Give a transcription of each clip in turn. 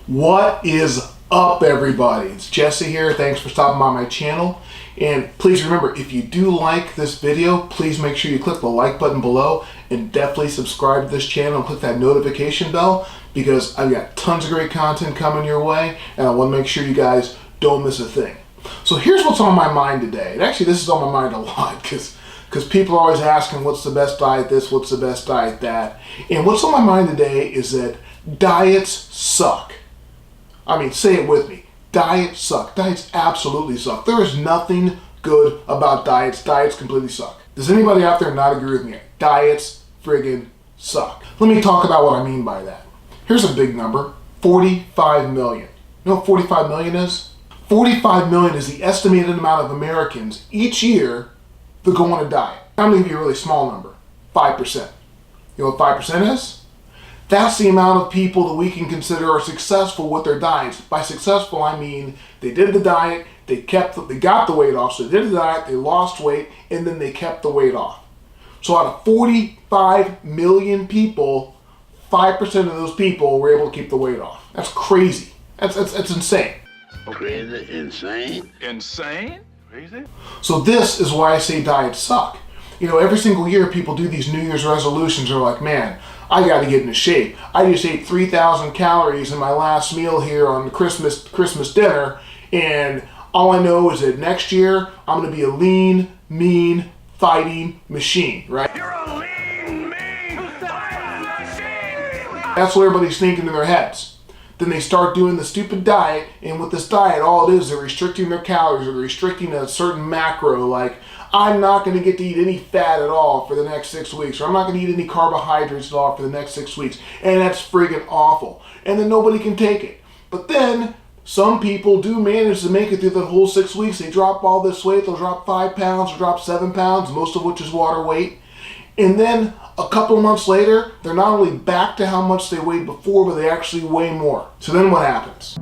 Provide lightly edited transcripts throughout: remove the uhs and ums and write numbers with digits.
What is up, everybody? It's Jesse here. Thanks for stopping by my channel. And please remember, if you do like this video, please make sure you click the like button below and definitely subscribe to this channel and click that notification bell, because I've got tons of great content coming your way and I want to make sure you guys don't miss a thing. So here's what's on my mind today. And actually, this is on my mind a lot because people are always asking what's the best diet this, what's the best diet that. And what's on my mind today is that diets suck. I mean, say it with me. Diets suck. Diets absolutely suck. There is nothing good about diets. Diets completely suck. Does anybody out there not agree with me? Diets friggin' suck. Let me talk about what I mean by that. Here's a big number. 45 million. You know what 45 million is? 45 million is the estimated amount of Americans each year that go on a diet. I'm going to give you a really small number. 5%. You know what 5% is? That's the amount of people that we can consider are successful with their diets. By successful, I mean they did the diet, they got the weight off, so they did the diet, they lost weight, and then they kept the weight off. So out of 45 million people, 5% of those people were able to keep the weight off. That's crazy. That's insane. Crazy? Insane? Insane? Crazy? So this is why I say diets suck. You know, every single year people do these New Year's resolutions. They're like, man, I got to get into shape. I just ate 3,000 calories in my last meal here on Christmas dinner, and all I know is that next year I'm going to be a lean, mean, fighting machine, right? You're a lean, mean, fighting machine! That's what everybody's thinking in their heads. Then they start doing the stupid diet, and with this diet, all it is, they're restricting their calories, or they're restricting a certain macro, like, I'm not going to get to eat any fat at all for the next 6 weeks, or I'm not going to eat any carbohydrates at all for the next 6 weeks, and that's friggin' awful. And then nobody can take it. But then, some people do manage to make it through the whole 6 weeks. They drop all this weight, they'll drop 5 pounds, or drop 7 pounds, most of which is water weight. And then, a couple of months later, they're not only back to how much they weighed before, but they actually weigh more. So then what happens?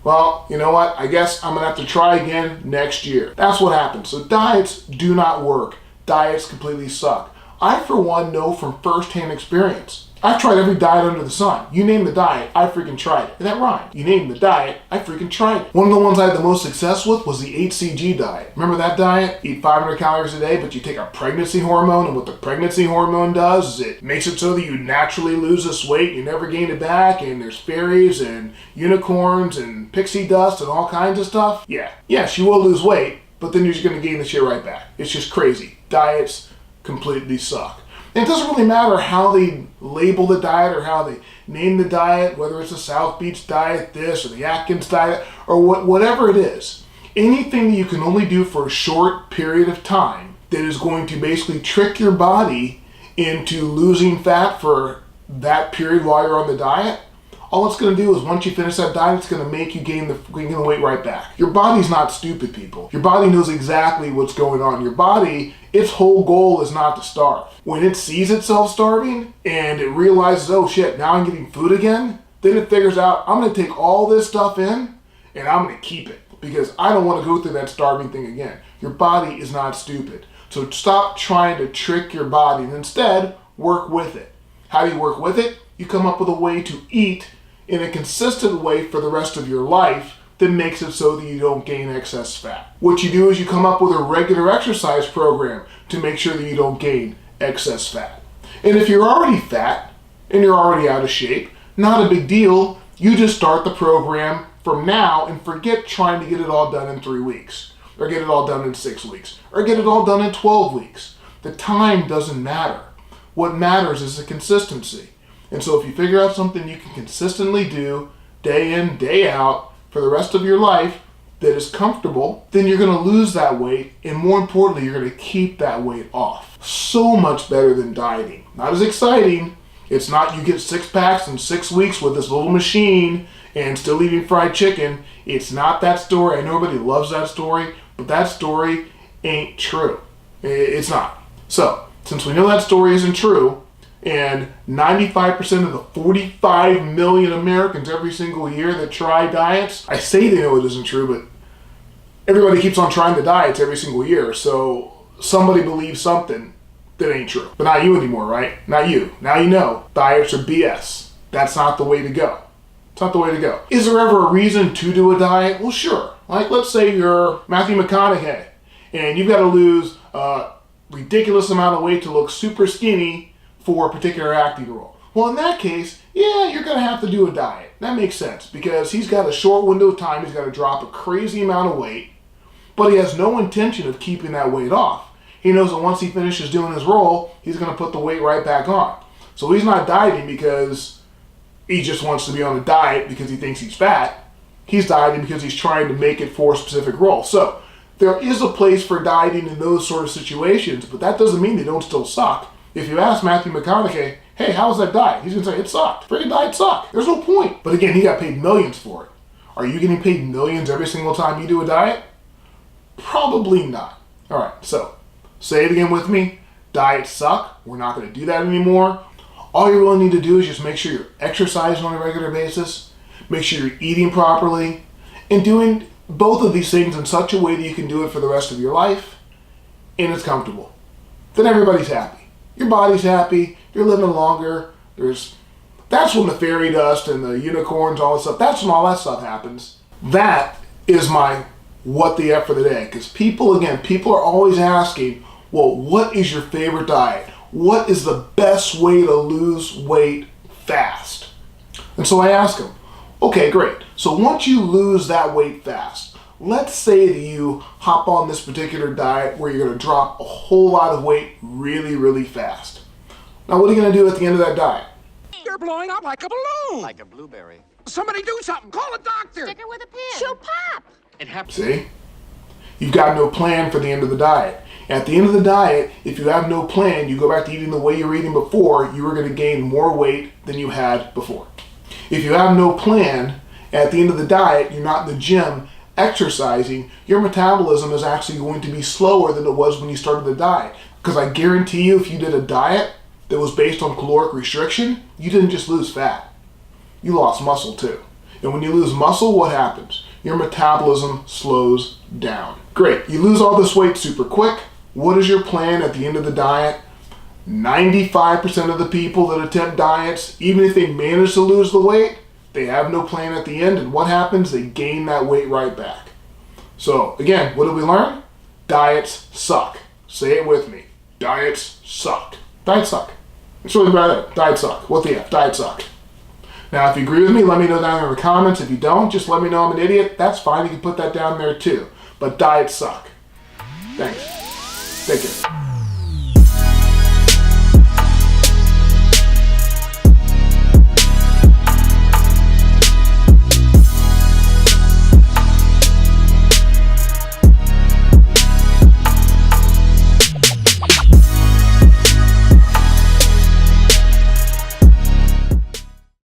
Well, you know what? I guess I'm going to have to try again next year. That's what happens. So diets do not work. Diets completely suck. I, for one, know from first-hand experience. I've tried every diet under the sun. You name the diet, I freaking tried it. And that rhymed. You name the diet, I freaking tried it. One of the ones I had the most success with was the HCG diet. Remember that diet? Eat 500 calories a day, but you take a pregnancy hormone, and what the pregnancy hormone does is it makes it so that you naturally lose this weight, you never gain it back, and there's fairies and unicorns and pixie dust and all kinds of stuff. Yeah, she will lose weight, but then you're just gonna gain the shit right back. It's just crazy. Diets completely suck. And it doesn't really matter how they label the diet or how they name the diet, whether it's the South Beach diet, this, or the Atkins diet, or whatever it is. Anything that you can only do for a short period of time that is going to basically trick your body into losing fat for that period while you're on the diet, all it's going to do is once you finish that diet, it's going to make you gain the weight right back. Your body's not stupid, people. Your body knows exactly what's going on. Your body, its whole goal is not to starve. When it sees itself starving and it realizes, oh shit, now I'm getting food again, then it figures out, I'm going to take all this stuff in and I'm going to keep it because I don't want to go through that starving thing again. Your body is not stupid. So stop trying to trick your body and instead work with it. How do you work with it? You come up with a way to eat in a consistent way for the rest of your life that makes it so that you don't gain excess fat. What you do is you come up with a regular exercise program to make sure that you don't gain excess fat. And if you're already fat and you're already out of shape, not a big deal. You just start the program from now and forget trying to get it all done in 3 weeks, or get it all done in 6 weeks, or get it all done in 12 weeks. The time doesn't matter. What matters is the consistency. And so if you figure out something you can consistently do day in, day out for the rest of your life that is comfortable, then you're going to lose that weight, and more importantly, you're going to keep that weight off. So much better than dieting. Not as exciting. It's not you get 6 packs in 6 weeks with this little machine and still eating fried chicken. It's not that story. I know everybody loves that story, but that story ain't true. It's not. So, since we know that story isn't true, and 95% of the 45 million Americans every single year that try diets, I say they know it isn't true, but everybody keeps on trying the diets every single year, so somebody believes something that ain't true. But not you anymore, right? Not you. Now you know. Diets are BS. That's not the way to go. It's not the way to go. Is there ever a reason to do a diet? Well, sure. Like, let's say you're Matthew McConaughey and you've got to lose a ridiculous amount of weight to look super skinny for a particular acting role. Well, in that case, yeah, you're going to have to do a diet. That makes sense because he's got a short window of time. He's got to drop a crazy amount of weight, but he has no intention of keeping that weight off. He knows that once he finishes doing his role, he's going to put the weight right back on. So he's not dieting because he just wants to be on a diet because he thinks he's fat. He's dieting because he's trying to make it for a specific role. So there is a place for dieting in those sort of situations, but that doesn't mean they don't still suck. If you ask Matthew McConaughey, hey, how's that diet? He's going to say, it sucked. Freaking diet sucked. There's no point. But again, he got paid millions for it. Are you getting paid millions every single time you do a diet? Probably not. All right, so say it again with me. Diets suck. We're not going to do that anymore. All you really need to do is just make sure you're exercising on a regular basis, make sure you're eating properly, and doing both of these things in such a way that you can do it for the rest of your life, and it's comfortable. Then everybody's happy. Your body's happy. You're living longer. That's when the fairy dust and the unicorns, all that stuff, that's when all that stuff happens. That is my what the F for the day. Because people are always asking, well, what is your favorite diet? What is the best way to lose weight fast? And so I ask them, okay, great. So once you lose that weight fast, let's say that you hop on this particular diet where you're going to drop a whole lot of weight really, really fast. Now, what are you going to do at the end of that diet? You're blowing up like a balloon. Like a blueberry. Somebody do something. Call a doctor. Stick her with a pin. She'll pop. It happens. See? You've got no plan for the end of the diet. At the end of the diet, if you have no plan, you go back to eating the way you were eating before, you are going to gain more weight than you had before. If you have no plan, at the end of the diet, you're not in the gym exercising, your metabolism is actually going to be slower than it was when you started the diet. Because I guarantee you, if you did a diet that was based on caloric restriction, you didn't just lose fat. You lost muscle too. And when you lose muscle, what happens? Your metabolism slows down. Great, you lose all this weight super quick. What is your plan at the end of the diet? 95% of the people that attempt diets, even if they manage to lose the weight, they have no plan at the end, and what happens? They gain that weight right back. So, again, what did we learn? Diets suck. Say it with me. Diets suck. Diets suck. It's really bad. Diets suck. What the F? Diets suck. Now, if you agree with me, let me know down in the comments. If you don't, just let me know I'm an idiot. That's fine. You can put that down there too. But diets suck. Thanks. Take care.